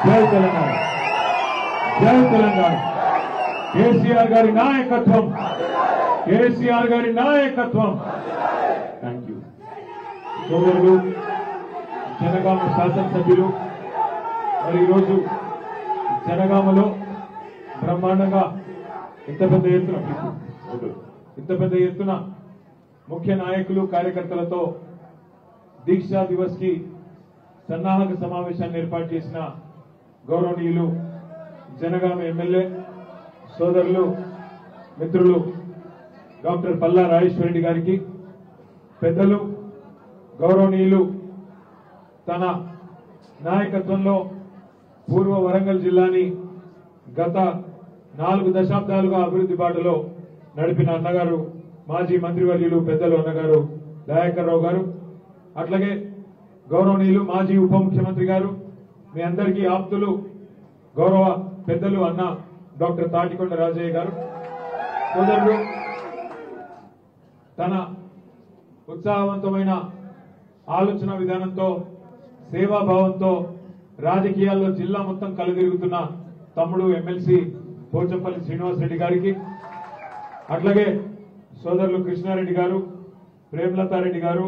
జై తెలంగాణ, జై తెలంగాణ. కేసీఆర్ గారి నాయకత్వం, కేసీఆర్ గారి నాయకత్వం. Thank you. సోదరులు, జనగామ శాసనసభ్యులు, మరి ఈరోజు జనగామలో బ్రహ్మాండంగా ఇంత పెద్ద ఎత్తున ముఖ్య నాయకులు కార్యకర్తలతో దీక్షా దివస్ కి సన్నాహక సమావేశాన్ని ఏర్పాటు చేసిన గౌరవనీయులు జనగామ ఎమ్మెల్యే సోదరులు మిత్రులు డాక్టర్ పల్లా రాజేశ్వరరెడ్డి గారికి, పెద్దలు గౌరవనీయులు తన నాయకత్వంలో పూర్వ వరంగల్ జిల్లాని గత 4 దశాబ్దాలుగా అభివృద్ధి బాటలో నడిపిన అన్నగారు, మాజీ మంత్రివర్యులు పెద్దలు అన్నగారు దయాకర్ రావు గారు, అట్లాగే గౌరవనీయులు మాజీ ఉప ముఖ్యమంత్రి గారు, మీ అందరికీ ఆప్తులు గౌరవ పెద్దలు అన్న డాక్టర్ తాటికొండ రాజయ్య గారు, సోదరుడు తన ఉత్సాహవంతమైన ఆలోచన విధానంతో సేవాభావంతో రాజకీయాల్లో జిల్లా మొత్తం కలదిరుగుతున్న తమ్ముడు ఎమ్మెల్సీ పోచంపల్లి శ్రీనివాసరెడ్డి గారికి, అట్లాగే సోదరులు కృష్ణారెడ్డి గారు, ప్రేమలతారెడ్డి గారు,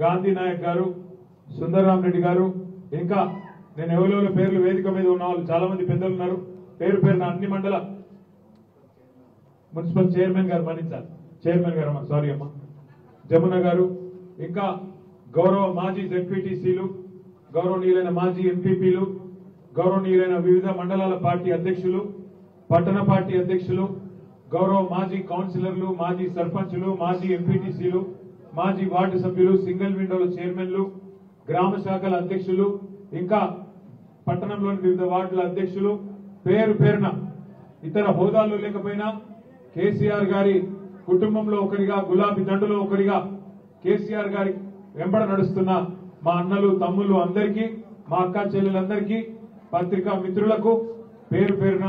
గాంధీ నాయక్ గారు, సుందరరాం రెడ్డి గారు, ఇంకా నేను ఎవరెవరి పేర్లు వేదిక మీద ఉన్న వాళ్ళు చాలా మంది పెద్దలు ఉన్నారు. పేరు పేరున అన్ని మండల మున్సిపల్ చైర్మన్ గారు మన్నించాలి, చైర్మన్ గారు సారీ అమ్మా, జమున గారు, ఇంకా గౌరవ మాజీ జెడ్పీటీసీలు, గౌరవనీయులైన మాజీ ఎంపీపీలు, గౌరవనీయులైన వివిధ మండలాల పార్టీ అధ్యక్షులు, పట్టణ పార్టీ అధ్యక్షులు, గౌరవ మాజీ కౌన్సిలర్లు, మాజీ సర్పంచులు, మాజీ ఎంపీటీసీలు, మాజీ వార్డు సభ్యులు, సింగిల్ విండోల చైర్మన్లు, గ్రామ శాఖల అధ్యక్షులు, ఇంకా పట్టణంలోని వివిధ వార్డుల అధ్యక్షులు, పేరు పేరున ఇతర హోదాల్లో లేకపోయినా కేసీఆర్ గారి కుటుంబంలో ఒకరిగా, గులాబీ దండులో ఒకరిగా కేసీఆర్ గారి వెంబడ నడుస్తున్న మా అన్నలు తమ్ముళ్ళు అందరికీ, మా అక్క చెల్లెలందరికీ, పత్రికా మిత్రులకు పేరు పేరున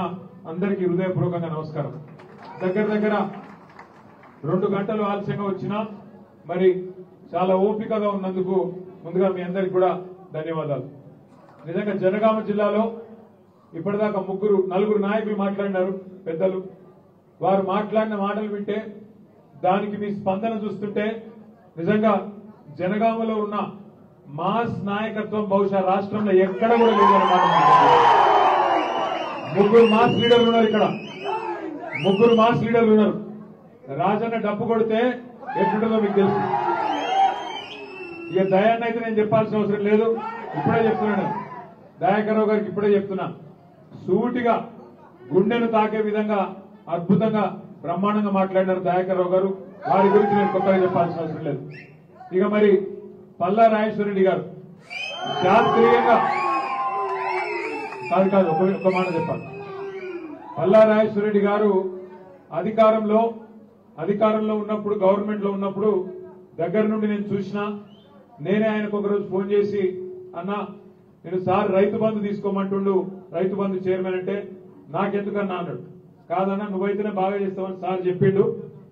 అందరికీ హృదయపూర్వకంగా నమస్కారం. దగ్గర 2 గంటలు ఆలస్యంగా వచ్చినా మరి చాలా ఓపికగా ఉన్నందుకు ముందుగా మీ అందరికి కూడా ధన్యవాదాలు. నిజంగా జనగామ జిల్లాలో ఇప్పటిదాకా 4 నాయకులు మాట్లాడినారు పెద్దలు. వారు మాట్లాడిన మాటలు వింటే, దానికి మీ స్పందన చూస్తుంటే నిజంగా జనగామలో ఉన్న మాస్ నాయకత్వం బహుశా రాష్ట్రంలో ఎక్కడ కూడా లేదన్నమాట. 3 మాస్ లీడర్లు ఉన్నారు ఇక్కడ, 3 మాస్ లీడర్లు ఉన్నారు. రాజన్న డప్పు కొడితే ఎట్లుంటుందో మీకు తెలుసు. ఇక దయాన్ని అయితే నేను చెప్పాల్సిన అవసరం లేదు, ఇప్పుడే చెప్తున్నాను. దయాకర్రావు గారికి ఇప్పుడే చెప్తున్నా, సూటిగా గుండెను తాకే విధంగా అద్భుతంగా బ్రహ్మాండంగా మాట్లాడినారు దయాకర్రావు గారు. వారి గురించి నేను కొత్తగా చెప్పాల్సిన అవసరం లేదు. ఇక మరి పల్లా రాజేశ్వరరెడ్డి గారు శాస్త్రీయంగా కాదు ఒక మాట చెప్పాలి. పల్లా రాజేశ్వరరెడ్డి గారు అధికారంలో ఉన్నప్పుడు, గవర్నమెంట్ లో ఉన్నప్పుడు దగ్గర నుండి నేను చూసినా, నేనే ఆయనకు ఒకరోజు ఫోన్ చేసి, అన్నా నేను సార్ రైతు బంధు తీసుకోమంటుండు, రైతు బంధు చైర్మన్ అంటే నాకెందుకన్నా అన్నాడు. కాదన్నా నువ్వైతేనే బాగా చేస్తావని సార్ చెప్పిండు,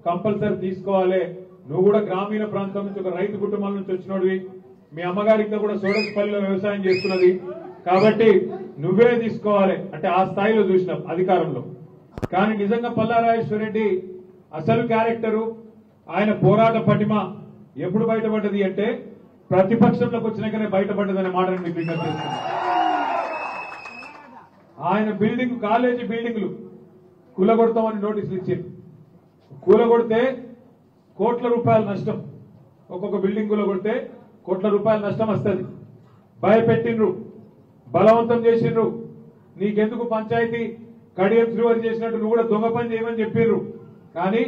కంపల్సరీ తీసుకోవాలి. నువ్వు కూడా గ్రామీణ ప్రాంతం నుంచి ఒక రైతు కుటుంబాల నుంచి వచ్చినోడివి, మీ అమ్మగారికి కూడా సోడస్పల్లిలో వ్యవసాయం చేస్తున్నది, కాబట్టి నువ్వే తీసుకోవాలి అంటే ఆ స్థాయిలో చూసినాం అధికారంలో. కానీ నిజంగా పల్లా రాజేశ్వరరెడ్డి అసలు క్యారెక్టరు, ఆయన పోరాట పటిమ ఎప్పుడు బయటపడ్డది అంటే ప్రతిపక్షంలోకి వచ్చినాకనే బయటపడ్డదనే మాటను మీకు విజ్ఞప్తి చేస్తున్నాను. ఆయన కాలేజీ బిల్డింగ్లు కూలగొడతామని నోటీసులు ఇచ్చారు. కూలగొడితే కోట్ల రూపాయల నష్టం, ఒక్కొక్క బిల్డింగ్ కూలగొడితే కోట్ల రూపాయల నష్టం వస్తుంది. భయపెట్టిండ్రు, బలవంతం చేసిండ్రు, నీకెందుకు పంచాయతీ కడియం శ్రీవారి చేసినట్టు నువ్వు కూడా దొంగ పని చేయమని చెప్పిర్రు. కానీ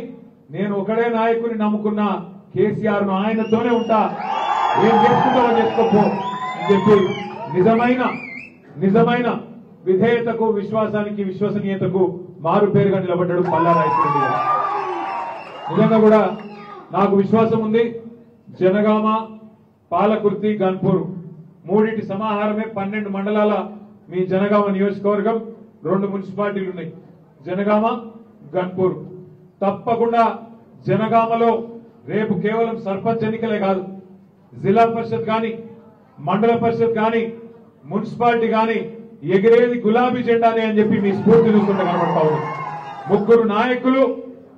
నేను ఒకడే నాయకుని నమ్ముకున్నా, కేసీఆర్ ను ఆయనతోనే ఉంటా, ఏం చేసుకుంటామో చేసుకోపో అని చెప్పి నిజమైన విధేయతకు, విశ్వాసానికి, విశ్వసనీయతకు మారు పేరుగా నిలబడ్డాడు పల్లా రాజేశ్వరరెడ్డి గారు. నిజంగా కూడా నాకు విశ్వాసం ఉంది, జనగామ, పాలకుర్తి, గన్పూర్ మూడింటి సమాహారమే 12 మండలాల మీ జనగామ నియోజకవర్గం. 2 మున్సిపాలిటీలు ఉన్నాయి, జనగామ, గన్పూర్. తప్పకుండా జనగామలో రేపు కేవలం సర్పంచ్ ఎన్నికలే కాదు, జిల్లా పరిషత్ కానీ, మండల పరిషత్ కానీ, మున్సిపాలిటీ కానీ ఎగిరేది గులాబీ జెండానే అని చెప్పి మీ స్ఫూర్తి చూస్తుంటే కనబడతా ఉంది. ముగ్గురు నాయకులు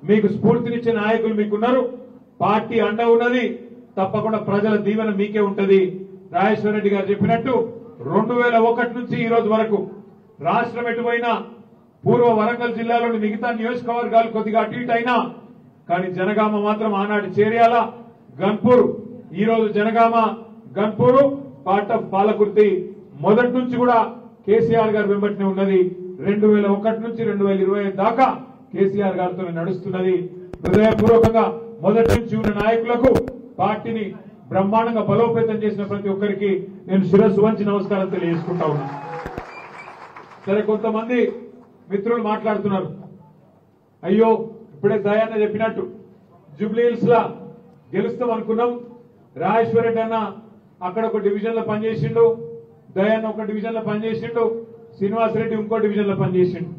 మీకు స్ఫూర్తినిచ్చే నాయకులు మీకున్నారు. పార్టీ అండ ఉన్నది. తప్పకుండా ప్రజల దీవెన మీకే ఉంటది. రాజేశ్వర రెడ్డి గారు చెప్పినట్టు 2001 నుంచి ఈ రోజు వరకు రాష్ట్రం ఎటువైనా పూర్వ వరంగల్ జిల్లాలోని మిగతా నియోజకవర్గాలు కొద్దిగా అటు ఇటు అయినా కానీ జనగామ మాత్రం ఆనాటి చేర్యాల గన్పూర్ ఈ రోజు జనగామ గన్పూర్ పార్ట్ ఆఫ్ పాలకుర్తి మొదటి నుంచి కూడా కేసీఆర్ గారు వెంబడినే ఉన్నది. 2001 నుంచి 2025 దాకా కేసీఆర్ గారితో నడుస్తున్నది. హృదయపూర్వకంగా మొదటి నుంచి ఉన్న నాయకులకు పార్టీని బ్రహ్మాండంగా బలోపేతం చేసిన ప్రతి ఒక్కరికి నేను శిరస్సు వంచి నమస్కారం తెలియజేసుకుంటా ఉన్నా. సరే, కొంతమంది మిత్రులు మాట్లాడుతున్నారు, అయ్యో ఇప్పుడే దయాన్న చెప్పినట్టు జూబ్లీ హిల్స్ లా గెలుస్తాం అనుకున్నాం, రాజేశ్వర రెడ్డి అన్న అక్కడ ఒక డివిజన్ లో పనిచేసిండు, దయాన్న ఒక డివిజన్ లో పనిచేసిండు, శ్రీనివాసరెడ్డి ఇంకో డివిజన్ లో పనిచేసిండు.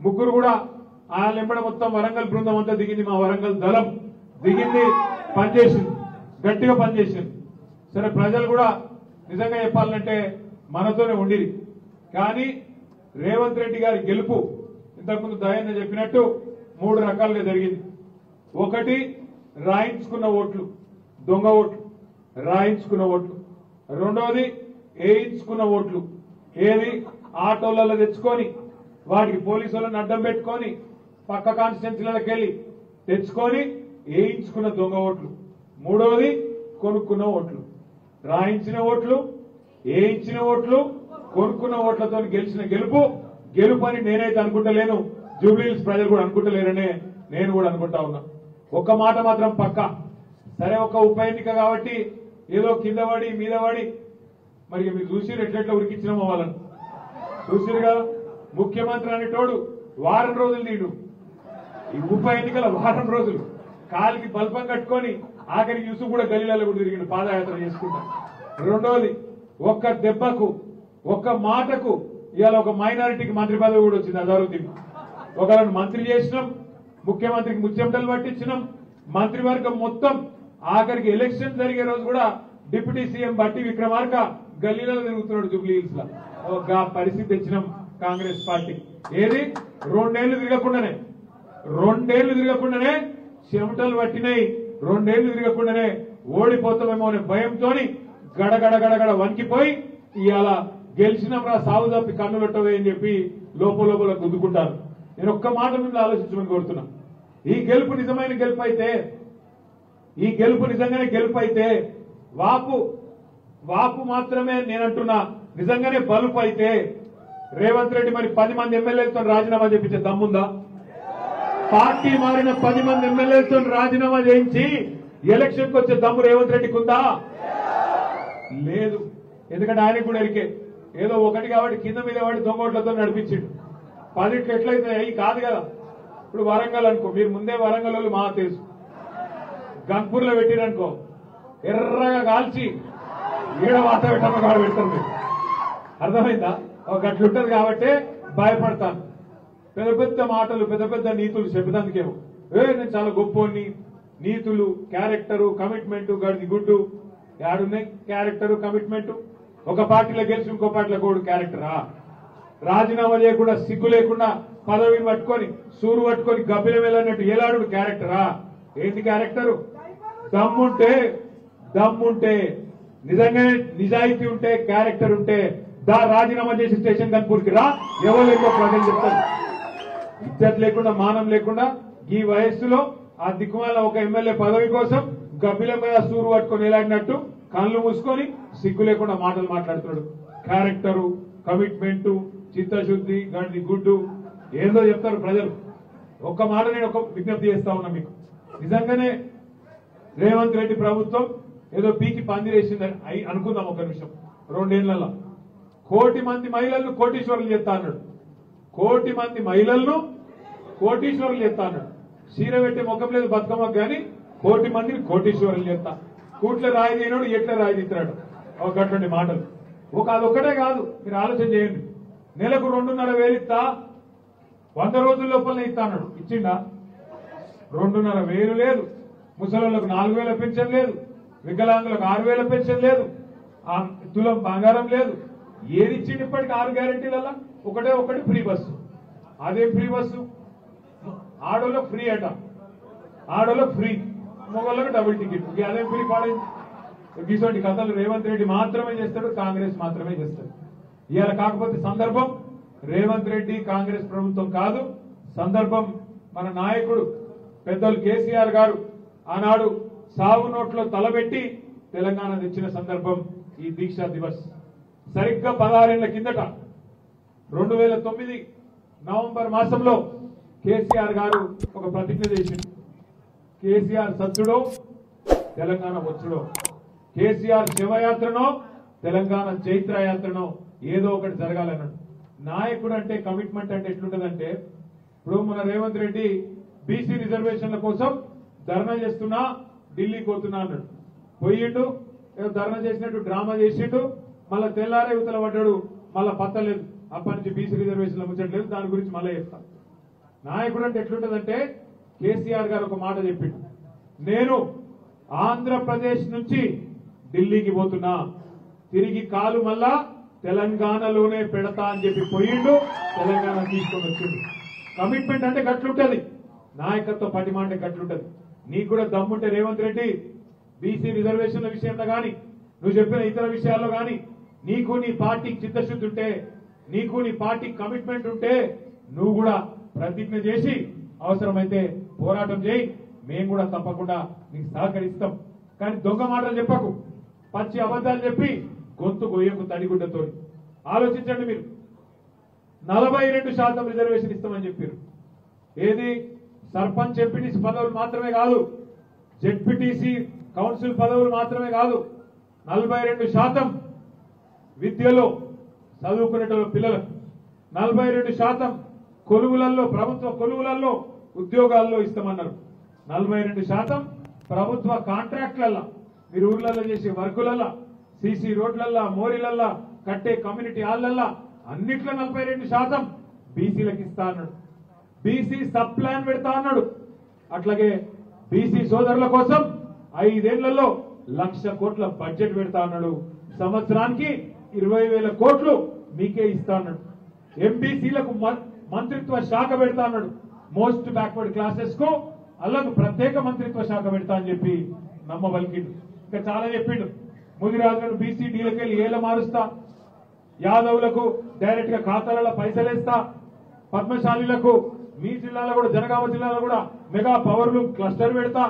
ముగ్గురు కూడా ఆ లెంబడ మొత్తం వరంగల్ బృందం అంతా దిగింది, మా వరంగల్ దళం దిగింది, పనిచేసింది, గట్టిగా పనిచేసింది. సరే, ప్రజలు కూడా నిజంగా చెప్పాలంటే మనతోనే ఉండిరి. కానీ రేవంత్ రెడ్డి గారి గెలుపు ఇంతకుముందు దయాన్న చెప్పినట్టు 3 రకాలుగా జరిగింది. ఒకటి రాయించుకున్న ఓట్లు, దొంగ ఓట్లు, రాయించుకున్న ఓట్లు. రెండోది వేయించుకున్న ఓట్లు, ఏది ఆటోలలో తెచ్చుకొని వాటికి పోలీసు వాళ్ళని అడ్డం పెట్టుకొని పక్క కాన్స్టిట్యున్సీలకు వెళ్లి తెచ్చుకొని వేయించుకున్న దొంగ ఓట్లు. మూడోది కొనుక్కున్న ఓట్లు. రాయించిన ఓట్లు, వేయించిన ఓట్లు, కొనుక్కున్న ఓట్లతో గెలిచిన గెలుపు అని నేనైతే అనుకుంటలేను, జూబ్లీహిల్స్ ప్రజలు కూడా అనుకుంటలేరనే నేను కూడా అనుకుంటా ఉన్నా. ఒక్క మాట మాత్రం పక్కా, సరే ఒక ఉప ఎన్నిక కాబట్టి ఏదో కింద పడి మీద పడి మరి మీరు చూసిరు ఎట్లెట్లా ఉరికిచ్చినామో వాళ్ళని చూసిరుగా. ముఖ్యమంత్రి అనేటోడు వారం రోజులు నీడు ఈ ఉప ఎన్నికల వారం రోజులు కాలికి బల్పం కట్టుకొని ఆఖరికి యూసుఫ్ కూడా గలీలలో కూడా తిరిగిండు పాదయాత్ర చేసుకుంటా. రెండోది ఒక్క దెబ్బకు ఒక్క మాటకు ఇవాళ ఒక మైనారిటీకి మంత్రి పదవి కూడా వచ్చింది అజారుద్దీన్. ఒకళ్ళని మంత్రి చేసినాం, ముఖ్యమంత్రికి ముచ్చెమటలు పట్టించినాం, మంత్రివర్గం మొత్తం ఆఖరికి ఎలక్షన్ జరిగే రోజు కూడా డిప్యూటీ సీఎం బట్టి విక్రమార్క గల్లీలలో తిరుగుతున్నాడు జూబ్లీ హిల్స్ లో. ఒక పరిస్థితి తెచ్చినాం కాంగ్రెస్ పార్టీ. ఏది 2 ఏళ్లు తిరగకుండానే చెమటలు పట్టినాయి, 2 ఏళ్లు తిరగకుండానే ఓడిపోతామేమో అనే భయంతో గడగడ వణికిపోయి ఇవాళ గెలిచినాం రా సాగు తప్పి కన్ను పెట్టవే అని చెప్పి లోపల గుద్దుకుంటారు. నేను ఒక్క మాట మీద ఆలోచించమని కోరుతున్నా. ఈ గెలుపు నిజమైన గెలుపు అయితే, ఈ గెలుపు నిజంగానే గెలుపు అయితే వాపు మాత్రమే నేనంటున్నా, నిజంగానే బలుపు అయితే రేవంత్ రెడ్డి మరి 10 మంది ఎమ్మెల్యేలతో రాజీనామా చేయించే దమ్ముందా? పార్టీ మారిన 10 మంది ఎమ్మెల్యేలతో రాజీనామా చేయించి ఎలక్షన్ కు వచ్చే దమ్ము రేవంత్ రెడ్డికి ఉందా? లేదు. ఎందుకంటే ఆయనకు కూడా ఎరికే ఏదో ఒకటి కాబట్టి కింద మీద వాడి దొంగోట్లతో నడిపించిండు. 10 ఎట్లయితే అవి కాదు కదా. ఇప్పుడు వరంగల్ అనుకో, మీరు ముందే వరంగల్ వాళ్ళు మా తెలుసు, గన్పూర్లో పెట్టిరనుకో ఎర్రగా కాల్చి ఈడ వాత పెట్టామో కాడ పెడతారు. మీరు అర్థమైందా? ఒక గట్లుంటది కాబట్టి భయపడతాను. పెద్ద పెద్ద మాటలు, పెద్ద పెద్ద నీతులు చెప్పడానికేమో నేను చాలా గొప్పని, నీతులు, క్యారెక్టరు, కమిట్మెంట్, గడిది గుడ్డు యాడున్నాయి క్యారెక్టరు, కమిట్మెంట్. ఒక పార్టీలో గెలిచి ఇంకో పార్టీలో కూడా క్యారెక్టరా? రాజీనామా చేయకుండా సిగ్గు లేకుండా పదవిని పట్టుకొని సూరు పట్టుకొని గబ్బిలం వెళ్ళినట్టు ఏలాడు క్యారెక్టరా? ఏంటి క్యారెక్టరు? దమ్ముంటే నిజంగా నిజాయితీ ఉంటే క్యారెక్టర్ ఉంటే రాజీనామా చేసి స్టేషన్ గన్పూర్కి రా, ఎవరు ఎక్కువ ప్రజలు చెప్తారు. ఇజ్జత్ లేకుండా, మానం లేకుండా ఈ వయస్సులో ఆ దిక్కుమాల ఒక ఎమ్మెల్యే పదవి కోసం గబ్బిలం మీద సూరు పట్టుకొని ఎలాడినట్టు కళ్ళు మూసుకొని సిగ్గు లేకుండా మాటలు మాట్లాడుతున్నాడు. క్యారెక్టరు, కమిట్మెంట్, చిత్తశుద్ధి, గడి గుడ్డు ఏందో చెప్తారు ప్రజలు. ఒక్క మాట నేను ఒక విజ్ఞప్తి చేస్తా ఉన్నా మీకు. నిజంగానే రేవంత్ రెడ్డి ప్రభుత్వం ఏదో పీకి పందిరేసిందని అనుకుందాం ఒక నిమిషం. 2 ఏళ్లలో 1 కోటి మంది మహిళలను కోటీశ్వరులు చేస్తా అన్నాడు. 1 కోటి మంది మహిళలను కోటీశ్వరులు చేస్తా అన్నాడు. చీర పెట్టే ముఖం లేదు బతుకమ్మకు కానీ 1 కోటి మందిని కోటీశ్వరులు చేస్తా. కూట్ల రాయి చేయనాడు, ఎట్లా రాయి తీస్తున్నాడు. ఒకటువంటి మాటలు. అదొక్కటే కాదు, మీరు ఆలోచన చేయండి. నెలకు 2,500 ఇస్తా, 100 రోజుల లోపలనే ఇస్తా అన్నాడు. ఇచ్చిండా? 2,500 లేదు. ముసలోళ్లకు 4,000 పెన్షన్ లేదు, వికలాంగులకు 6,000 పెన్షన్ లేదు, తులం బంగారం లేదు, ఏది ఇచ్చిండు ఇప్పటికి 6 గ్యారెంటీలలో ఒకటి ఫ్రీ బస్సు. అదే ఫ్రీ బస్సు ఆడోళ్ళకు ఫ్రీ అట, ఆడోళ్ళకు ఫ్రీ, మొగోళ్ళకు డబుల్ టికెట్. అదే ఫ్రీ పాడైంది. ఇటువంటి కథలు రేవంత్ రెడ్డి మాత్రమే చేస్తాడు, కాంగ్రెస్ మాత్రమే చేస్తాడు. ఇవాళ కాకపోతే సందర్భం రేవంత్ రెడ్డి కాంగ్రెస్ ప్రభుత్వం కాదు, సందర్భం మన నాయకుడు పెద్దలు కేసీఆర్ గారు ఆనాడు సాగు నోట్లో తలబెట్టి తెలంగాణ తెచ్చిన సందర్భం ఈ దీక్షా దివస్. సరిగ్గా 16 ఏళ్ల కిందట 2009 నవంబర్ మాసంలో కేసీఆర్ గారు ఒక ప్రతిజ్ఞ చేసింది. కేసీఆర్ సత్తుడో తెలంగాణ వచ్చుడో, కేసీఆర్ శివయాత్రనో తెలంగాణ చైత్రయాత్రనో ఏదో ఒకటి జరగాలన్నాడు. నాయకుడు అంటే కమిట్మెంట్ అంటే ఎట్లుంటదంటే, ఇప్పుడు మన రేవంత్ రెడ్డి బీసీ రిజర్వేషన్ల కోసం ధర్నా చేస్తున్నా ఢిల్లీకి పోతున్నా అన్నాడు. పోయిండు, ఏదో ధర్నా చేసినట్టు డ్రామా చేసిండు, మళ్ళా తెల్లారే యువతల పడ్డాడు, మళ్ళా పత్తలేదు. అప్పటి నుంచి బీసీ రిజర్వేషన్ల ముచ్చట్లేదు, దాని గురించి మళ్ళీ చెప్తాను. నాయకుడు అంటే ఎట్లుంటదంటే, కేసీఆర్ గారు ఒక మాట చెప్పిండు, నేను ఆంధ్రప్రదేశ్ నుంచి ఢిల్లీకి పోతున్నా, తిరిగి కాలు మళ్ళా తెలంగాణలోనే పెడతా అని చెప్పి పోయిండు, తెలంగాణ తీసుకొని వచ్చిండు. కమిట్మెంట్ అంటే గట్లుంటది, నాయకత్వ పటిమ అంటే గట్లుంటది. నీకు కూడా దమ్ముంటే రేవంత్ రెడ్డి బీసీ రిజర్వేషన్ల విషయంలో గాని, నువ్వు చెప్పిన ఇతర విషయాల్లో గాని నీకు నీ పార్టీకి చిత్తశుద్ధి ఉంటే, నీకు నీ పార్టీకి కమిట్మెంట్ ఉంటే నువ్వు కూడా ప్రతిజ్ఞ చేసి అవసరమైతే పోరాటం చేయి, మేము కూడా తప్పకుండా నీకు సహకరిస్తాం. కానీ దొంగ మాటలు చెప్పకు, పచ్చి అబద్ధాలు చెప్పి గొంతు గొయ్యకు తడిగుడ్డతో. ఆలోచించండి మీరు, 42% రిజర్వేషన్ ఇస్తామని చెప్పారు. ఏది సర్పంచ్ ఎంపీటీసీ పదవులు మాత్రమే కాదు, జెడ్పీటీసీ కౌన్సిల్ పదవులు మాత్రమే కాదు, 42% విద్యలో చదువుకునే పిల్లలకు, 42% కొలువులలో, ప్రభుత్వ కొలువులలో, ఉద్యోగాల్లో ఇస్తామన్నారు. 42% ప్రభుత్వ కాంట్రాక్ట్లల్లో, మీరు ఊర్లలో చేసే వర్కులల్లో, సీసీ రోడ్లల్లో, మోరీలల్లో, కట్టే కమ్యూనిటీ హాల్లల్లో అన్నిట్లో 42% బీసీలకు ఇస్తా అన్నాడు. బీసీ సబ్ ప్లాన్ పెడతా అన్నాడు. అట్లాగే బీసీ సోదరుల కోసం 5 ఏళ్లలో 1,00,000 కోట్ల బడ్జెట్ పెడతా అన్నాడు. సంవత్సరానికి 20,000 కోట్లు మీకే ఇస్తా అన్నాడు. ఎంబీసీలకు మంత్రిత్వ శాఖ పెడతా అన్నాడు. మోస్ట్ బ్యాక్వర్డ్ క్లాసెస్ కు అల్లకు ప్రత్యేక మంత్రిత్వ శాఖ పెడతా అని చెప్పి నమ్మబలికిండు. ఇంకా చాలా చెప్పిండు. ముదిరాజులను బీసీ డీలకెళ్ళి ఏల మారుస్తా, యాదవులకు డైరెక్ట్ గా ఖాతాలలో పైసలేస్తా, పద్మశాలీలకు మీ జిల్లాలో కూడా, జనగామ జిల్లాలో కూడా మెగా పవర్ లూమ్ క్లస్టర్ పెడతా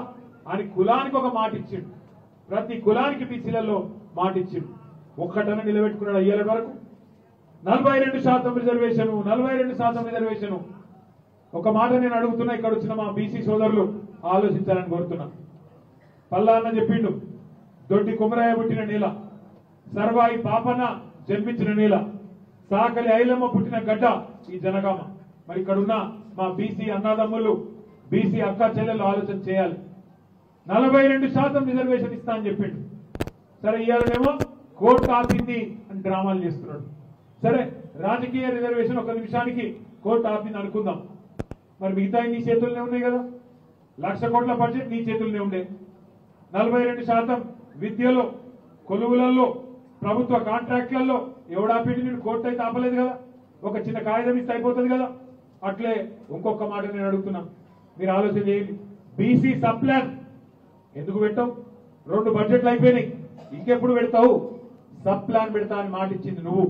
అని కులానికి ఒక మాట ఇచ్చిండు. ప్రతి కులానికి బీసీలలో మాట ఇచ్చిండు. ఒక్కటన నిలబెట్టుకున్నాడు అయ్యేల వరకు. 42% రిజర్వేషన్, 42% రిజర్వేషన్. ఒక మాట నేను అడుగుతున్నా, ఇక్కడ వచ్చిన మా బీసీ సోదరులు ఆలోచించాలని కోరుతున్నా. పల్లాన్న చెప్పిండు, దొడ్డి కుమరాయ పుట్టిన నేల, సర్వాయి పాపన్న జన్మించిన నేల, సాకలి ఐలమ్మ పుట్టిన గడ్డ ఈ జనగామ. మరి ఇక్కడున్న మా బీసీ అన్నదమ్ములు, బీసీ అక్క చెల్లెలు ఆలోచన చేయాలి. 42% రిజర్వేషన్ ఇస్తా అని చెప్పిండు. సరే, ఇవాళనేమో కోర్టు ఆపింది అని డ్రామాలు చేస్తున్నాడు. సరే, రాజకీయ రిజర్వేషన్ ఒక నిమిషానికి కోర్టు ఆపింది అనుకుందాం. మరి మిగతా నీ చేతుల్లోనే ఉన్నాయి కదా, 1,00,000 కోట్ల బడ్జెట్ నీ చేతుల్లోనే ఉండే. 42% విద్యలో, కొలువులలో, ప్రభుత్వ కాంట్రాక్ట్లలో ఎవడాపిండి నేను కోర్టు అయితే ఆపలేదు కదా, ఒక చిన్న కాగితం ఇస్తే అయిపోతుంది కదా. అట్లే ఇంకొక మాట నేను అడుగుతున్నా, మీరు ఆలోచన చేయండి. బీసీ సబ్ ప్లాన్ ఎందుకు పెట్టావు? 2 బడ్జెట్లు అయిపోయినాయి, ఇంకెప్పుడు పెడతావు? సబ్ ప్లాన్ పెడతా అని మాట ఇచ్చింది నువ్వు.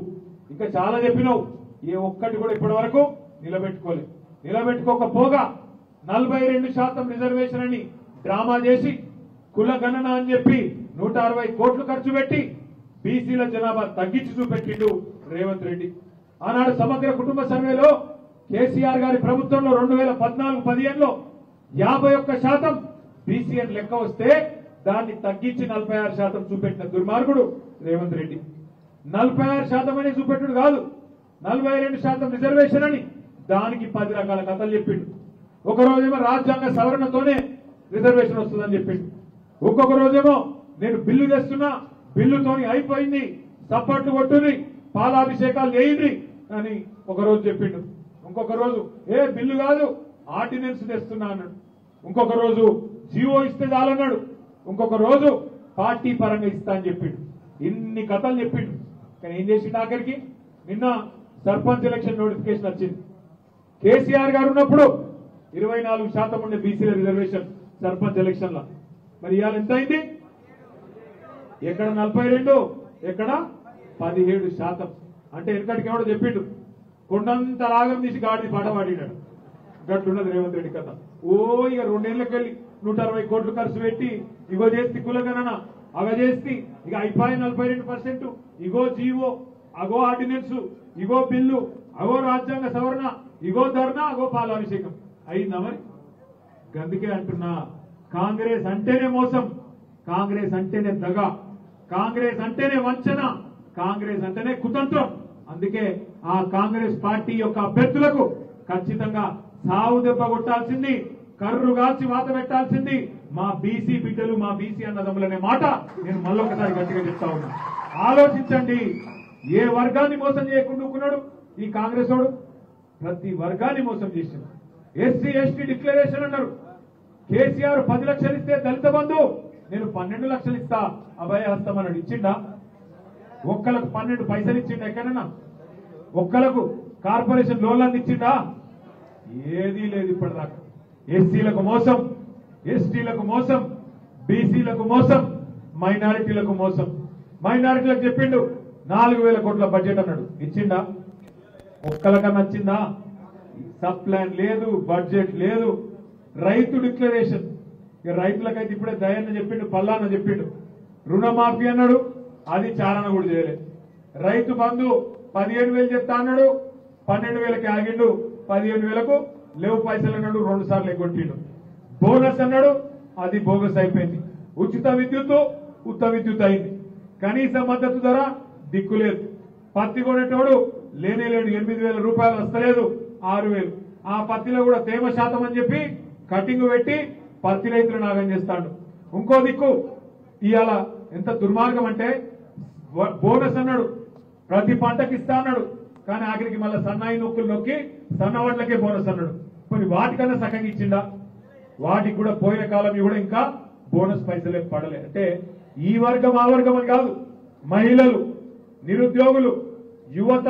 ఇంకా చాలా చెప్పినావు, ఏ ఒక్కటి కూడా ఇప్పటి వరకు నిలబెట్టుకోలేదు. నిలబెట్టుకోకపోగా 42% రిజర్వేషన్ అని డ్రామా చేసి, కుల గణన అని చెప్పి 160 కోట్లు ఖర్చు పెట్టి బీసీల జనాభా తగ్గించి చూపెట్టిండు రేవంత్ రెడ్డి. ఆనాడు సమగ్ర కుటుంబ సర్వేలో కేసీఆర్ గారి ప్రభుత్వంలో 2014-15లో 51% బీసీ అని లెక్క వస్తే దాన్ని తగ్గించి 46% చూపెట్టిన దుర్మార్గుడు రేవంత్ రెడ్డి. 46% అని చూపెట్టుడు కాదు, 42% రిజర్వేషన్ అని దానికి 10 రకాల కథలు చెప్పిండు. ఒక రోజేమో రాజ్యాంగ సవరణతోనే రిజర్వేషన్ వస్తుందని చెప్పిండు. ఇంకొక రోజేమో నేను బిల్లు తెస్తున్నా, బిల్లుతోని అయిపోయింది, సప్పట్లు కొట్టుని, పాలాభిషేకాలు చేయండి అని ఒక రోజు చెప్పిండు. ఇంకొక రోజు బిల్లు కాదు ఆర్డినెన్స్ తెస్తున్నా అన్నాడు. ఇంకొక రోజు జీవో ఇస్తే చాలన్నాడు. ఇంకొక రోజు పార్టీ పరంగా ఇస్తా అని చెప్పిండు. ఇన్ని కథలు చెప్పిండు. కానీ ఏం చేసిండు ఆఖరికి నిన్న సర్పంచ్ ఎలక్షన్ నోటిఫికేషన్ వచ్చింది. కేసీఆర్ గారు ఉన్నప్పుడు 24% ఉండే బీసీల రిజర్వేషన్ సర్పంచ్ ఎలక్షన్ లో. మరి ఇవాళ ఎంత అయింది? ఎక్కడ 42, ఎక్కడ 17%. అంటే వెనకటికి ఎవడో చెప్పిండు, కొండంత రాగం తీసి గాడిని పాట పాడినాడు. గట్లున్నది రేవంత్ రెడ్డి కథ. ఓ ఇక 2 ఏళ్లకెళ్ళి 160 కోట్లు ఖర్చు పెట్టి ఇగో చేస్తే కులగణన అగ చేస్తే ఇక అయిపోయి 42%, ఇగో జీవో, అగో ఆర్డినెన్స్, ఇగో బిల్లు, అగో రాజ్యాంగ సవరణ, ఇగో ధర్నా, అగో పాలాభిషేకం అయిందా? మరి అందుకే అంటున్నా, కాంగ్రెస్ అంటేనే మోసం, కాంగ్రెస్ అంటేనే దగ, కాంగ్రెస్ అంటేనే వంచన, కాంగ్రెస్ అంటేనే కుతంత్రం. అందుకే ఆ కాంగ్రెస్ పార్టీ యొక్క అభ్యర్థులకు ఖచ్చితంగా సావు దెబ్బ కొట్టాల్సింది, కర్రు కాల్చి వాత పెట్టాల్సింది మా బీసీ బిడ్డలు, మా బీసీ అన్నదమ్ములనే మాట నేను మళ్ళొకసారి గట్టిగా చెప్తా ఉన్నా. ఆలోచించండి, ఏ వర్గాన్ని మోసం చేయకుండా ఈ కాంగ్రెస్ వాడు ప్రతి వర్గాన్ని మోసం చేసింది. ఎస్సీ ఎస్టీ డిక్లరేషన్ అన్నారు. కేసీఆర్ 10 లక్షలు ఇస్తే దళిత బంధు నేను 12 లక్షలు ఇస్తా అభయహస్తం అన్నాడు. ఇచ్చిండా? ఒక్కలకు 12 పైసలు ఇచ్చిండా? ఎక్కడన్నా ఒక్కలకు కార్పొరేషన్ లోన్లన్నీ ఇచ్చిండా? ఏదీ లేదు ఇప్పటిదాకా. ఎస్సీలకు మోసం, ఎస్టీలకు మోసం, బీసీలకు మోసం, మైనారిటీలకు మోసం. మైనారిటీలకు చెప్పిండు 4000 కోట్ల బడ్జెట్ అన్నాడు. ఇచ్చిండా? ఒక్కలకన్నా వచ్చిందా? సబ్ ప్లాన్ లేదు, బడ్జెట్ లేదు. రైతు డిక్లరేషన్, ఇక రైతులకైతే ఇప్పుడే దయన్న చెప్పిండు, పల్లాన్న చెప్పిండు. రుణమాఫీ అన్నాడు, అది చారణ కూడా చేయలేదు. రైతు బంధు 15,000 చెప్తా అన్నాడు, 12,000కి ఆగిండు, 15,000కు లేవు పైసలు అన్నాడు, 2 సార్లు ఎగ్గొట్టిండు. బోనస్ అన్నాడు, అది బోగస్ అయిపోయింది. ఉచిత విద్యుత్ ఉత్త విద్యుత్ అయింది. కనీస మద్దతు ధర దిక్కులేదు. పత్తి కొనేటోడు లేనేలేడు, 8,000 రూపాయలు వస్తలేదు, 6,000. ఆ పత్తిలో కూడా తేమ శాతం అని చెప్పి కటింగ్ పెట్టి పత్తి రైతులు నాగం చేస్తాడు. ఇంకో దిక్కు ఇవాళ ఎంత దుర్మార్గం అంటే, బోనస్ అన్నాడు, ప్రతి పంటకి ఇస్తా అన్నాడు, కానీ ఆఖరికి మళ్ళీ సన్నాయి నొక్కులు నొక్కి సన్నవడ్లకే బోనస్ అన్నాడు. కొన్ని వాటికన్నా సగంగా ఇచ్చిండా? వాటికి కూడా పోయిన కాలం కూడా ఇంకా బోనస్ పైసలే పడలే. అంటే ఈ వర్గం ఆ వర్గం అని కాదు, మహిళలు, నిరుద్యోగులు, యువత,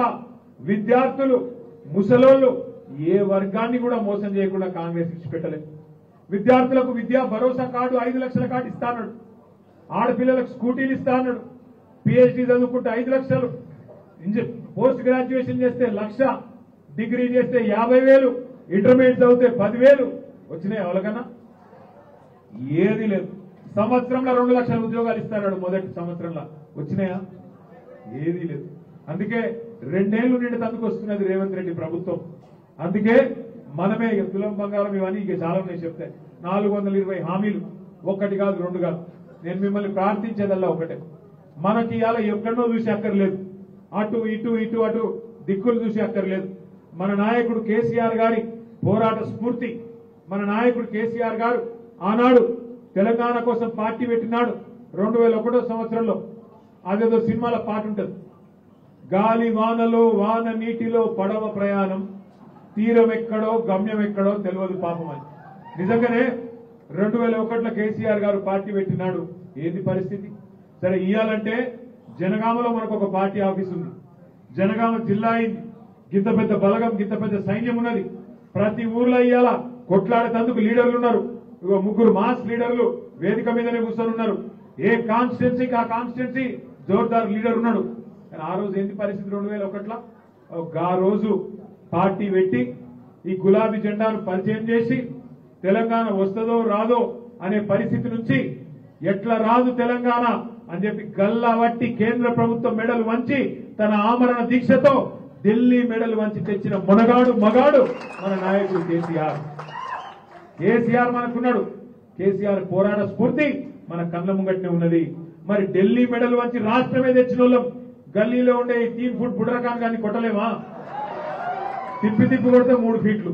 విద్యార్థులు, ముసలోళ్ళు ఏ వర్గాన్ని కూడా మోసం చేయకుండా కాంగ్రెస్ ఇచ్చిపెట్టలేదు. విద్యార్థులకు విద్యా భరోసా కార్డు 5 లక్షల కార్డు ఇస్తా అన్నాడు. ఆడపిల్లలకు స్కూటీలు ఇస్తా అన్నాడు. పిహెచ్డీ చదువుకుంటే 5 లక్షలు, పోస్ట్ గ్రాడ్యుయేషన్ చేస్తే 1,00,000, డిగ్రీ చేస్తే 50,000, ఇంటర్మీడియట్ చదివితే 10,000 వచ్చినాయి. ఎవరికన్నా ఏది లేదు. సంవత్సరంలో 2 లక్షల ఉద్యోగాలు ఇస్తాడు. మొదటి సంవత్సరంలో వచ్చినాయా? ఏదీ లేదు. అందుకే 2 ఏళ్లు నిండి తందుకు వస్తున్నది రేవంత్ రెడ్డి ప్రభుత్వం. అందుకే మనమే తులం బంగారం ఇవన్నీ ఇక చాలా ఉన్నాయి చెప్తే 420 హామీలు, 1 కాదు 2 కాదు. నేను మిమ్మల్ని ప్రార్థించేదల్లా ఒకటే, మనకి ఇవాళ ఎక్కడో చూసి అక్కర్లేదు, అటు ఇటు ఇటు అటు దిక్కులు చూసి అక్కర్లేదు. మన నాయకుడు కేసీఆర్ గారి పోరాట స్ఫూర్తి, మన నాయకుడు కేసీఆర్ గారు ఆనాడు తెలంగాణ కోసం పార్టీ పెట్టినాడు 2001 సంవత్సరంలో. అదేదో సినిమాలో పాట ఉంటుంది, గాలి వానలో వాన నీటిలో పడవ ప్రయాణం, తీరం ఎక్కడో గమ్యం ఎక్కడో తెలియదు పాపం అని. నిజంగానే 2001లో కేసీఆర్ గారు పార్టీ పెట్టినాడు. ఏంది పరిస్థితి? సరే ఇయ్యాలంటే జనగామలో మనకు ఒక పార్టీ ఆఫీస్ ఉంది, జనగామ జిల్లా అయింది, గింత పెద్ద బలగం, గింత పెద్ద సైన్యం ఉన్నది. ప్రతి ఊర్లో ఇయ్యాల కొట్లాడేందుకు లీడర్లు ఉన్నారు. 3 మాస్ లీడర్లు వేదిక మీదనే కూర్చొని ఉన్నారు. ఏ కాన్స్టిట్యున్సీకి ఆ కాన్స్టిట్యున్సీ జోర్దార్ లీడర్ ఉన్నాడు. కానీ ఆ రోజు ఏంటి పరిస్థితి? 2001లో ఆ రోజు పార్టీ పెట్టి ఈ గులాబీ జెండాను పరిచయం చేసి తెలంగాణ వస్తుందో రాదో అనే పరిస్థితి నుంచి ఎట్లా రాదు తెలంగాణ అని చెప్పి గల్లా వట్టి కేంద్ర ప్రభుత్వం మెడలు వంచి తన ఆమరణ దీక్షతో ఢిల్లీ మెడలు వంచి తెచ్చిన మునగాడు మగాడు మన నాయకుడు కేసీఆర్. కేసీఆర్ మనకున్నాడు. కేసీఆర్ పోరాట స్ఫూర్తి మన కళ్ళ ముంగట్నే ఉన్నది. మరి ఢిల్లీ మెడలు వంచి రాష్ట్రమే తెచ్చిన వాళ్ళం గల్లీలో ఉండే ఈ 3 ఫుట్ బుడ్రకాన్ గాని కొట్టలేమా? తిప్పి తిప్పి కొడితే 3 ఫీట్లు,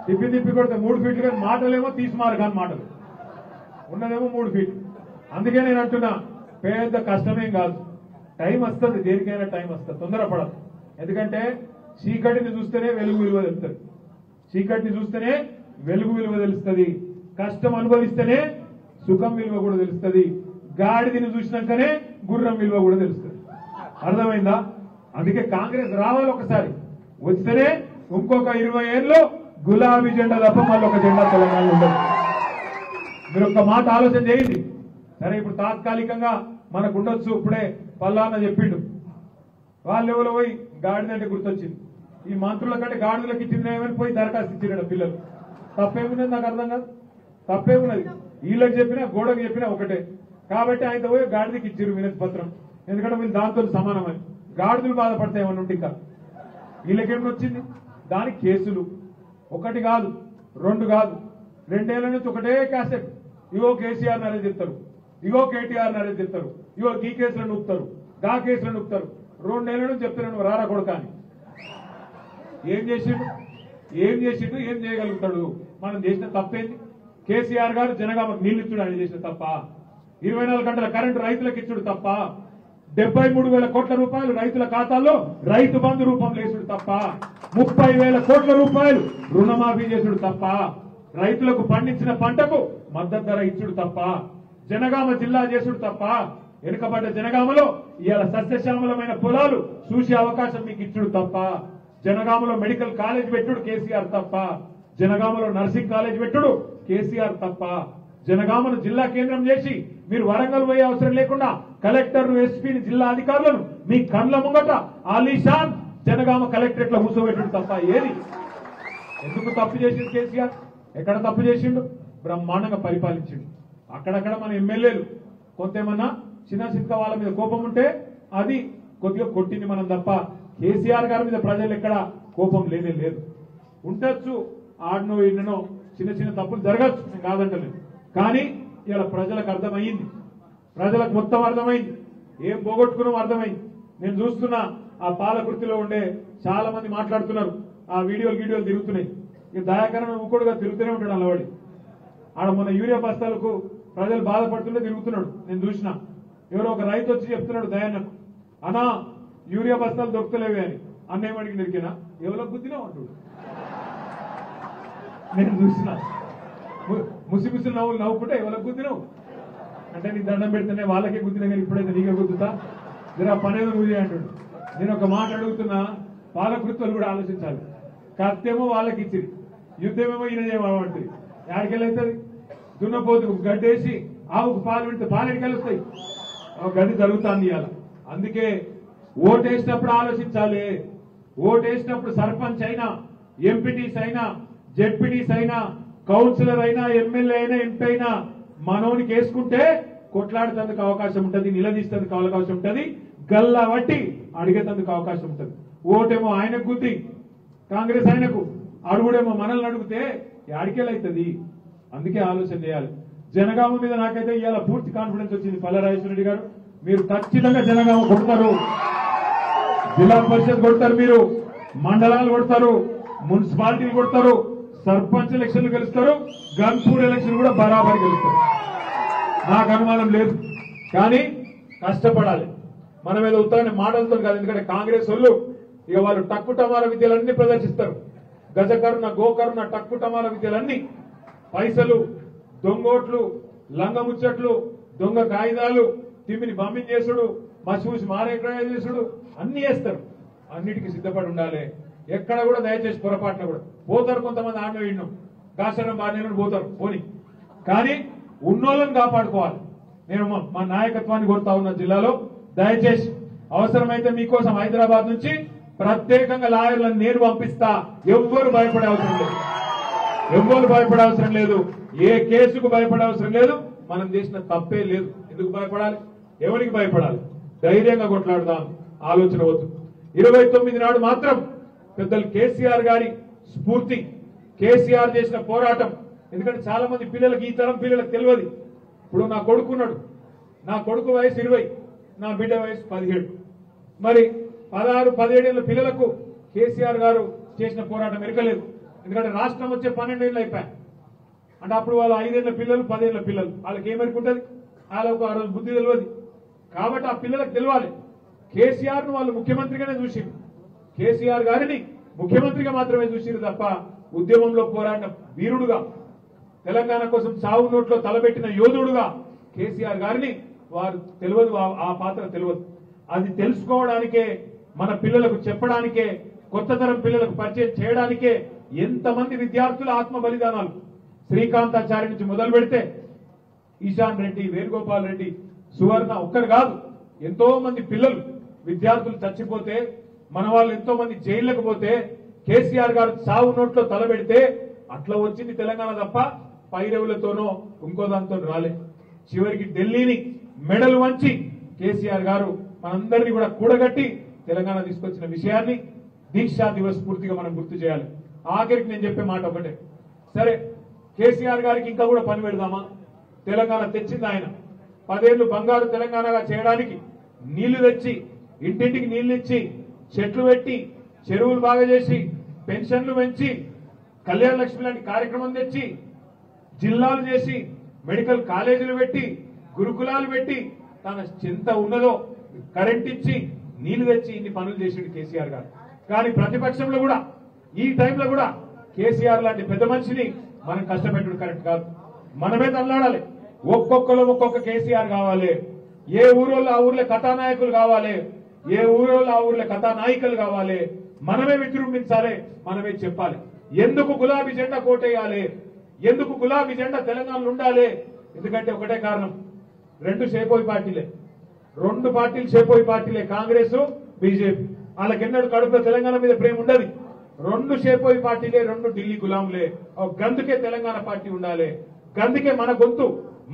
తిప్పి తిప్పి కొడితే 3 ఫీట్లు, కానీ మాటలేమో తీసుమారు కానీ మాటలు ఉన్నదేమో 3 ఫీట్లు. అందుకే నేను అంటున్నా, పెద్ద కష్టమేం కాదు, టైం వస్తుంది, దేనికైనా టైం వస్తుంది, తొందరపడదు. ఎందుకంటే చీకటిని చూస్తేనే వెలుగు విలువ తెలుస్తుంది, చీకటిని చూస్తేనే వెలుగు విలువ తెలుస్తుంది, కష్టం అనుభవిస్తేనే సుఖం విలువ కూడా తెలుస్తుంది, గాడిదని చూసినాకనే గుర్రం విలువ కూడా తెలుస్తుంది. అర్థమైందా? అందుకే కాంగ్రెస్ రావాలి ఒకసారి, వస్తేనే ఇంకొక 20 ఏళ్ళు గులాబీ జెండా తప్ప మళ్ళీ ఒక జెండా తెలంగాణ ఉండదు. మీరు ఒక్క మాట ఆలోచన చేయండి. సరే ఇప్పుడు తాత్కాలికంగా మనకు ఉండొచ్చు, ఇప్పుడే పల్లాన్న చెప్పిండు, వాళ్ళు ఎవరో పోయి గాడిదంటే గుర్తొచ్చింది. ఈ మంత్రుల కంటే గాడిదలకు ఇచ్చిందేమని పోయి దరఖాస్తు ఇచ్చిన పిల్లలు. తప్పేమున్నది నాకు అర్థం కాదు, తప్పేమున్నది? వీళ్ళకి చెప్పినా గోడకు చెప్పినా ఒకటే. కాబట్టి ఆయన పోయి గాడిదకి ఇచ్చిరు వినతి పత్రం, ఎందుకంటే వీళ్ళు దాంతో సమానమని. గాడిదలు బాధపడతాయి ఏమన్నా ఉంటే ఇంకా వీళ్ళకేమని వచ్చింది? దానికి కేసులు ఒకటి కాదు, 2 కాదు, 2 ఏళ్ల నుంచి ఒకటే క్యాసెట్. ఇగో కేసీఆర్ నరేజ్ చెప్తారు, ఇగో కేటీఆర్ నరేజ్ చెప్తారు, ఇగో ఈ కేసులను నూపుతారు, గా కేసులను నూపుతారు. 2 ఏళ్ల నుంచి చెప్తున్నాను రారా కొడుకా అని. ఏం చేసిండు, ఏం చేయగలుగుతాడు? మనం చేసిన తప్పేంది? కేసీఆర్ గారు జనగామకు నీళ్లు ఇచ్చుడు ఆయన చేసిన తప్ప? 24 గంటల కరెంటు రైతులకు ఇచ్చుడు తప్ప? 73,000 కోట్ల రూపాయలు రైతుల ఖాతాల్లో రైతు బంధు రూపంలో వేసుడు తప్ప? 30,000 కోట్ల రూపాయలు రుణమాఫీ చేసుడు తప్ప? రైతులకు పండించిన పంటకు మద్దతు ధర ఇచ్చుడు తప్ప? జనగామ జిల్లా చేసుడు తప్ప? వెనుకబడ్డ జనగామలో ఇవాళ సస్యశ్యామలమైన పొలాలు చూసే అవకాశం మీకు ఇచ్చుడు తప్ప? జనగామలో మెడికల్ కాలేజ్ పెట్టుడు కేసీఆర్ తప్ప? జనగామలో నర్సింగ్ కాలేజ్ పెట్టుడు కేసీఆర్ తప్ప? జనగామను జిల్లా కేంద్రం చేసి మీరు వరంగల్ పోయే అవసరం లేకుండా కలెక్టర్ ఎస్పీని జిల్లా అధికారులను మీ కళ్ళ ముంగట ఆలీషాన్ జనగామ కలెక్టరేట్ లో కూర్చోబెట్టుడు తప్ప ఏది? ఎందుకు తప్పు చేసిండు కేసీఆర్? ఎక్కడ తప్పు చేసిండు? బ్రహ్మాండంగా పరిపాలించిండు. అక్కడక్కడ మన ఎమ్మెల్యేలు కొంతేమన్నా చిన్న చిన్న వాళ్ళ మీద కోపం ఉంటే అది కొద్దిగా కొట్టింది మనం తప్ప కేసీఆర్ గారి మీద ప్రజలు ఎక్కడ కోపం లేనే లేదు. ఉండొచ్చు ఆడనో ఈడనో చిన్న చిన్న తప్పులు జరగచ్చు, నేను కాదంటలేదు. కానీ ఇలా ప్రజలకు అర్థమైంది, ప్రజలకు మొత్తం అర్థమైంది, ఏం పోగొట్టుకున్నాం అర్థమైంది. నేను చూస్తున్నా ఆ పాలకృతిలో ఉండే చాలా మంది మాట్లాడుతున్నారు, ఆ వీడియోలు తిరుగుతున్నాయి. ఇక దయాకరణ ఊకుడుగా తిరుగుతూనే ఉంటాడు అలవాడి. ఆడ మొన్న యూరియా బస్తాలకు ప్రజలు బాధపడుతుంటే తిరుగుతున్నాడు, నేను చూసిన. ఎవరో ఒక రైతు వచ్చి చెప్తున్నాడు దయాన్నకు, అన్నా యూరియా బస్తాలు దొరుకుతలేవే అని. అన్నేమడికి నిరికినా ఎవరో గుద్దినా అంటుడు. నేను చూసిన ముసిముసి నవ్వుకుంటే ఎవరికి గుద్దినావు అంటే నీ దండం పెడితేనే వాళ్ళకే గుద్దినా కానీ ఇప్పుడైతే నీకే గుద్దుతా, జర పనేదో నువ్వు అంటాడు. నేను ఒక మాట అడుగుతున్నా, పాలకృత్యాలు కూడా ఆలోచించాలి. కర్తేమో వాళ్ళకి ఇచ్చింది, యుద్ధమేమో ఈయన చేయమంటుంది. ఎక్కడికెళ్ళవుతుంది? దున్నపోతుకు గడ్డేసి ఆవుకు పాలు పెడితే పాలు ఎక్కడికెళ్ళొస్తాయి? గడ్డి జరుగుతుంది ఇవాళ. అందుకే ఓటేసినప్పుడు ఆలోచించాలి. ఓటేసినప్పుడు సర్పంచ్ అయినా, ఎంపీటీస్ అయినా, జెడ్పీటీస్ అయినా, కౌన్సిలర్ అయినా, ఎమ్మెల్యే అయినా, ఎంపీ అయినా మనోనికి వేసుకుంటే కొట్లాడేందుకు అవకాశం ఉంటుంది, నిలదీసేందుకు అవకాశం ఉంటుంది, గల్లా బట్టి అడిగేందుకు అవకాశం ఉంటుంది. ఓటేమో ఆయనకు గుద్ది కాంగ్రెస్ ఆయనకు, అడుగుడేమో మనల్ని అడిగితే అడికేలవుతుంది. అందుకే ఆలోచన చేయాలి. జనగామ మీద నాకైతే ఇవాళ పూర్తి కాన్ఫిడెన్స్ వచ్చింది. పల్లరాజేశ్వర రెడ్డి గారు, మీరు ఖచ్చితంగా జనగామ కొడతారు, జిల్లా పరిషత్ కొడతారు, మీరు మండలాలు కొడతారు, మున్సిపాలిటీలు కొడతారు, సర్పంచ్ ఎలక్షన్లు గెలుస్తారు, గన్పూర్ ఎలక్షన్ కూడా బరాబరి గెలుస్తారు. నాకు అనుమానం లేదు. కానీ కష్టపడాలి. మనం ఏదో ఉత్తరాన్ని మాటలతో కాదు. ఎందుకంటే కాంగ్రెస్ వాళ్ళు ఇక వాళ్ళు టక్కు టమాల విద్యలన్నీ ప్రదర్శిస్తారు. గజకరుణ, గోకరుణ, టక్కు టమాల విద్యలన్నీ, పైసలు, దొంగోట్లు, లంగముచ్చట్లు, దొంగ కాగితాలు, తిమ్మిని బంపింగ్ చేసుడు, మసూసి మారేక్రయ చేసుడు అన్ని చేస్తారు. అన్నిటికీ సిద్ధపడి ఉండాలి. ఎక్కడ కూడా దయచేసి పొరపాటున కూడా పోతారు. కొంతమంది ఆడిన వీడిను కాశరం బాధ్యతను పోతారు పోని, కానీ ఉన్నోళ్ళని కాపాడుకోవాలి. నేను మా నాయకత్వాన్ని కోరుతా ఉన్న జిల్లాలో దయచేసి అవసరమైతే మీకోసం హైదరాబాద్ నుంచి ప్రత్యేకంగా లాయర్లను నేను పంపిస్తా. ఎవ్వరు భయపడే అవసరం లేదు, ఎవ్వరు భయపడే అవసరం లేదు, ఏ కేసుకు భయపడే అవసరం లేదు. మనం చేసిన తప్పే లేదు, ఎందుకు భయపడాలి? ఎవరికి భయపడాలి? ధైర్యంగా కొట్లాడదాం, ఆలోచన వద్దు. 29 నాడు మాత్రం పెద్దలు కేసీఆర్ గారి స్ఫూర్తి, కేసీఆర్ చేసిన పోరాటం. ఎందుకంటే చాలా మంది పిల్లలకి, ఈ తరం పిల్లలకు తెలియదు. ఇప్పుడు నా కొడుకున్నాడు, నా కొడుకు వయసు 20, నా బిడ్డ వయసు 17. మరి 16-17 ఏళ్ల పిల్లలకు కేసీఆర్ గారు చేసిన పోరాటం ఎరకలేదు. ఎందుకంటే రాష్ట్రం వచ్చే 12 ఏళ్ళు అయిపోయాయి. అంటే అప్పుడు వాళ్ళు 5 ఏళ్ల పిల్లలు, 10 ఏళ్ల పిల్లలు, వాళ్ళకి ఏమెరుకుంటుంది? వాళ్ళకు ఆ రోజు బుద్ధి తెలియదు. కాబట్టి ఆ పిల్లలకు తెలియాలి. కేసీఆర్ ను వాళ్ళు ముఖ్యమంత్రిగానే చూసింది, కేసీఆర్ గారిని ముఖ్యమంత్రిగా మాత్రమే చూసిరు తప్ప ఉద్యమంలో పోరాడిన వీరుడుగా, తెలంగాణ కోసం చావు నోట్లో తలబెట్టిన యోధుడుగా కేసీఆర్ గారిని వారు తెలియదు, ఆ పాత్ర తెలియదు. అది తెలుసుకోవడానికే, మన పిల్లలకు చెప్పడానికే, కొత్త తరం పిల్లలకు పరిచయం చేయడానికే ఎంతమంది విద్యార్థుల ఆత్మ బలిదానాలు. శ్రీకాంతాచారి నుంచి మొదలు పెడితే ఈశాన్ రెడ్డి, వేణుగోపాల్ రెడ్డి, సువర్ణ ఒక్కరు కాదు, ఎంతో మంది పిల్లలు విద్యార్థులు చచ్చిపోతే, మన వాళ్ళు ఎంతో మంది జైళ్లకు పోతే, కేసీఆర్ గారు సావు నోట్లో తలబెడితే అట్లా వచ్చింది తెలంగాణ తప్ప పైరవులతోనో ఇంకో దాంతో రాలే. చివరికి ఢిల్లీని మెడలు వంచి కేసీఆర్ గారు మనందరినీ కూడా కూడగట్టి తెలంగాణ తీసుకొచ్చిన విషయాన్ని దీక్షా దివస్ పూర్తిగా మనం గుర్తు చేయాలి. ఆఖరికి నేను చెప్పే మాట ఒకటే, సరే కేసీఆర్ గారికి ఇంకా కూడా పని పెడదామా? తెలంగాణ తెచ్చింది ఆయన, 10 ఏళ్లు బంగారు తెలంగాణగా చేయడానికి నీళ్లు తెచ్చి, ఇంటింటికి నీళ్లు ఇచ్చి, చెట్లు పెట్టి, చెరువులు బాగా చేసి, పెన్షన్లు పెంచి, కళ్యాణ లక్ష్మి లాంటి కార్యక్రమం తెచ్చి, జిల్లాలు చేసి, మెడికల్ కాలేజీలు పెట్టి, గురుకులాలు పెట్టి, తన చింత ఉన్నదో కరెంట్ ఇచ్చి, నీళ్లు తెచ్చి ఇన్ని పనులు చేసిండు కేసీఆర్ గారు. కానీ ప్రతిపక్షంలో కూడా ఈ టైంలో కూడా కేసీఆర్ లాంటి పెద్ద మనిషిని మనం కష్టపెట్టడం కరెక్ట్ కాదు. మనమే తల్లాడాలి. ఒక్కొక్కరు ఒక్కొక్క కేసీఆర్ కావాలి. ఏ ఊరోళ్ళు ఆ ఊర్లో కథానాయకులు కావాలి, ఏ ఊరోళ్ళు ఆ ఊర్లో కథానాయికలు కావాలి. మనమే విజృంభించాలి, మనమే చెప్పాలి. ఎందుకు గులాబీ జెండా కోటేయాలి, ఎందుకు గులాబీ జెండా తెలంగాణలో ఉండాలి? ఎందుకంటే ఒకటే కారణం, 2 షేపోయి పార్టీలే, 2 పార్టీలు షేపోయి పార్టీలే, కాంగ్రెస్ బీజేపీ. వాళ్ళకెన్నడూ కడుపులో తెలంగాణ మీద ప్రేమ ఉండదు. 2 షేపోయి పార్టీలే, 2 ఢిల్లీ గులాంలే. గందుకే తెలంగాణ పార్టీ ఉండాలి. గందుకే మన గొంతు,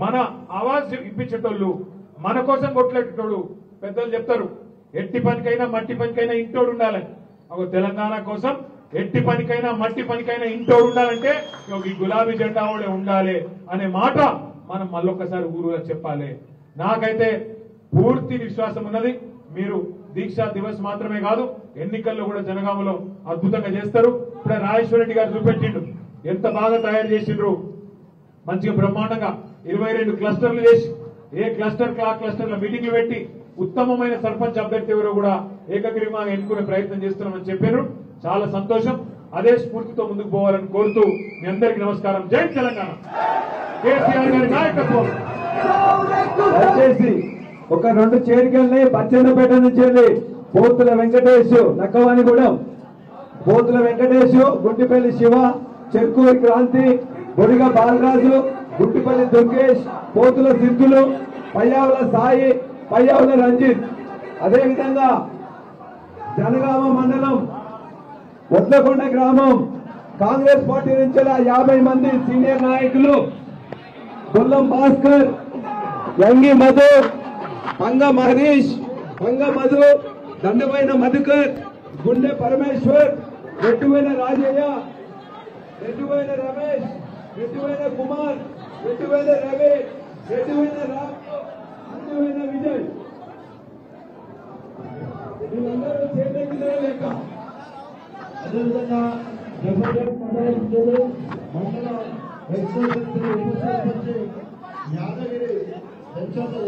మన ఆవాజ్ ఇప్పించేటోళ్ళు, మన కోసం కొట్లాడేటోళ్ళు. పెద్దలు చెప్తారు, ఎట్టి పనికైనా మట్టి పనికైనా ఇంటోడు ఉండాలి. తెలంగాణ కోసం ఎట్టి పనికైనా మట్టి పనికైనా ఇంటోడు ఉండాలంటే ఈ గులాబీ జెండా కూడా ఉండాలి అనే మాట మనం మళ్ళొక్కసారి ఊరుగా చెప్పాలి. నాకైతే పూర్తి విశ్వాసం ఉన్నది, మీరు దీక్షా దివస్ మాత్రమే కాదు, ఎన్నికల్లో కూడా జనగామలో అద్భుతంగా చేస్తారు. ఇప్పుడే రాజేశ్వర రెడ్డి గారు చూపెట్టిండు, ఎంత బాగా తయారు చేసిండ్రు. మంచిగా బ్రహ్మాండంగా 22 క్లస్టర్లు చేసి, ఏ క్లస్టర్ ఆ క్లస్టర్ల మీటింగ్లు పెట్టి ఉత్తమమైన సర్పంచ్ అభ్యర్థి ఎవరో కూడా ఏకగ్రీవంగా ఎన్నుకునే ప్రయత్నం చేస్తున్నామని చెప్పారు. చాలా సంతోషం. అదే స్ఫూర్తితో ముందుకు పోవాలని కోరుతూ మీ అందరికీ నమస్కారం. జై తెలంగాణ. కేసీఆర్ గారి నాయకత్వం. దయచేసి ఒక 2 చేరికల్ని పచ్చన్నపేట నుంచి వెళ్ళి పోతుల వెంకటేష్, నక్కవానిగూడెం, పోతుల వెంకటేష్, గుంటిపల్లి శివ, చెర్కూరి క్రాంతి, బొడిగ బాలరాజు, గుంటిపల్లి దుర్గేష్, పోతుల సిద్ధులు, పయ్యావుల సాయి, పయ్యావుల రంజిత్. అదేవిధంగా జనగామ మండలం వడ్లకొండ గ్రామం కాంగ్రెస్ పార్టీ నుంచి 50 మంది సీనియర్ నాయకులు, గొల్లం భాస్కర్, యంగి మధు, పంగ మహరీష్, పంగ మధు, దండమైన మధుకర్, గుండె పరమేశ్వర్, రెడ్డివైన రాజయ్య, రెడ్డివైన రమేష్, రెడ్డివైన కుమార్, రెడ్డివైన రవి, రెడ్డివైన రామ్, రెడ్డివైన విజయ్, వీళ్ళందరూ చేతుల లెక్క. అదేవిధంగా మండల యాదగిరి,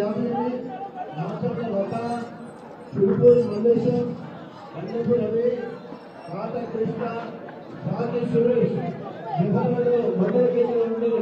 యాదగిరి, నాచర్ల లత, చిరుపూరి మల్లేశం, అన్నపు రవి, కాట కృష్ణ, సాకి సురేష్, మండల కేంద్రం నుండి